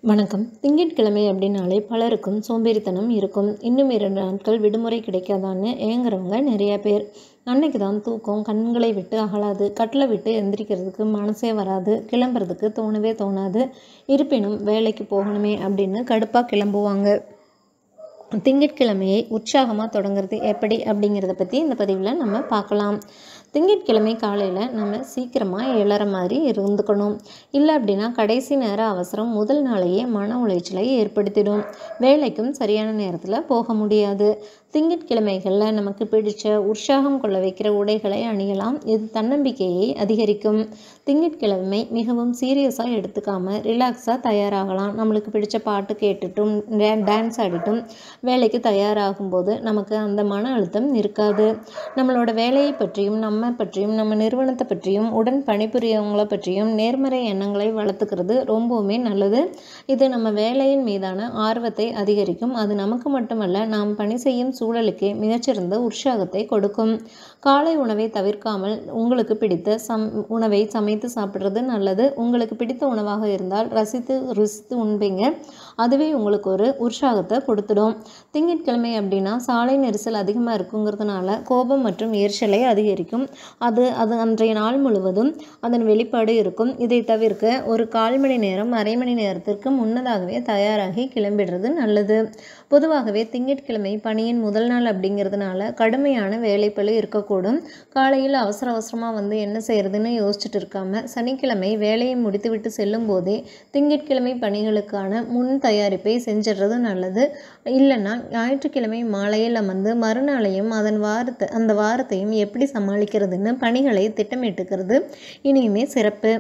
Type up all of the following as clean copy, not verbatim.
வணக்கம். திங்கட்கிழமை அப்படின்னாலே பலருக்கும் சோம்பேறித்தனம் இருக்கும். இன்னும் 2 நாட்கள் விடுமுறை கிடைக்காதான்னு ஏங்குறவங்க நிறைய பேர். அன்னைக்கு தான் தூக்கம் கண்களை விட்டு அகலாது. கட்டிலை விட்டு எந்திரிக்கிறதுக்கு மனசே வராது. கிளம்புறதுக்கு தோணவே தோணாது. இருப்பினும் வேலைக்கு போகணுமே அப்படின்னு கடுப்பாக கிளம்புவாங்க. திங்கட்கிழமையை உற்சாகமாக தொடங்குறது எப்படி அப்படிங்கிறத பற்றி இந்த பதிவில் நம்ம பார்க்கலாம். திங்கட்கிழமை காலையில் நம்ம சீக்கிரமாக எழற மாதிரி இருந்துக்கணும். இல்லை அப்படின்னா கடைசி நேர அவசரம் முதல் நாளையே மன உளைச்சலை ஏற்படுத்திடும். வேலைக்கும் சரியான நேரத்தில் போக முடியாது. திங்கட்கிழமைகளில் நமக்கு பிடிச்ச உற்சாகம் கொள்ள வைக்கிற உடைகளை அணியலாம். இது தன்னம்பிக்கையை அதிகரிக்கும். திங்கட்கிழமை மிகவும் சீரியஸாக எடுத்துக்காமல் ரிலாக்ஸாக தயாராகலாம். நம்மளுக்கு பிடிச்ச பாட்டு கேட்டுட்டும் டான்ஸ் ஆடிட்டும் வேலைக்கு தயாராகும்போது நமக்கு அந்த மன அழுத்தம் இருக்காது. நம்மளோட வேலையை பற்றியும் நம்ம நிறுவனத்தை பற்றியும் உடன் பணிபுரியவங்களை பற்றியும் நேர்மறை எண்ணங்களை வளர்த்துக்கிறது ரொம்பவுமே நல்லது. இது நம்ம வேலையின் மீதான ஆர்வத்தை அதிகரிக்கும். அது நமக்கு மட்டுமல்ல, நாம் பணி செய்யும் சூழலுக்கே மிகச்சிறந்த உற்சாகத்தை கொடுக்கும். காலை உணவை தவிர்க்காமல் உங்களுக்கு பிடித்த உணவை சமைத்து சாப்பிட்றது நல்லது. உங்களுக்கு பிடித்த உணவாக இருந்தால் ருசித்து உண்பீங்க. அதுவே உங்களுக்கு ஒரு உற்சாகத்தை கொடுத்துடும். திங்கட்கிழமை அப்படின்னா சாலை நெரிசல் அதிகமாக இருக்குங்கிறதுனால கோபம் மற்றும் எரிச்சலை அதிகரிக்கும். அது அன்றைய நாள் முழுவதும் அதன் வெளிப்பாடு இருக்கும். இதை தவிர்க்க ஒரு 1/4 மணி நேரம் அரை மணி நேரத்திற்கு முன்னதாகவே தயாராகி கிளம்பிடுறது நல்லது. பொதுவாகவே திங்கட்கிழமை பணியின் முதல் நாள் அப்படிங்கிறதுனால கடுமையான வேலைப்பளு இருக்கக்கூடும். காலையில் அவசரமாக என்ன செய்யறதுன்னு யோசிச்சுட்டு இருக்காம சனிக்கிழமை வேலையை முடித்துவிட்டு செல்லும் போதே திங்கட்கிழமை பணிகளுக்கான முன் தயாரிப்பை செஞ்சிடுறது நல்லது. இல்லைன்னா ஞாயிற்றுக்கிழமை மாலையில் அமர்ந்து மறுநாளையும் அந்த வாரத்தையும் எப்படி சமாளிக்கிறதுன்னு பணிகளை திட்டமிட்டுக்கிறது இனியுமே சிறப்பு.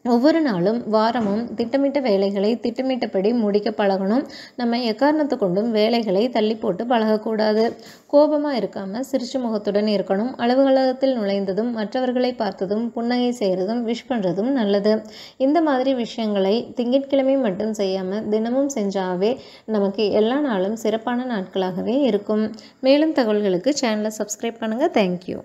ஒவ்வொரு நாளும் வாரமும் திட்டமிட்ட வேலைகளை திட்டமிட்டபடி முடிக்க பழகணும். நம்ம எக்காரணத்து கொண்டும் வேலைகளை தள்ளி போட்டு பழகக்கூடாது. கோபமாக இருக்காமல் சிரிச்சு முகத்துடன் இருக்கணும். அலுவலகத்தில் நுழைந்ததும் மற்றவர்களை பார்த்ததும் புன்னகை செய்கிறதும் விஷ் பண்ணுறதும் நல்லது. இந்த மாதிரி விஷயங்களை திங்கட்கிழமை மட்டும் செய்யாமல் தினமும் செஞ்சாவே நமக்கு எல்லா நாளும் சிறப்பான நாட்களாகவே இருக்கும். மேலும் தகவல்களுக்கு சேனலை சப்ஸ்கிரைப் பண்ணுங்கள். தேங்க்யூ.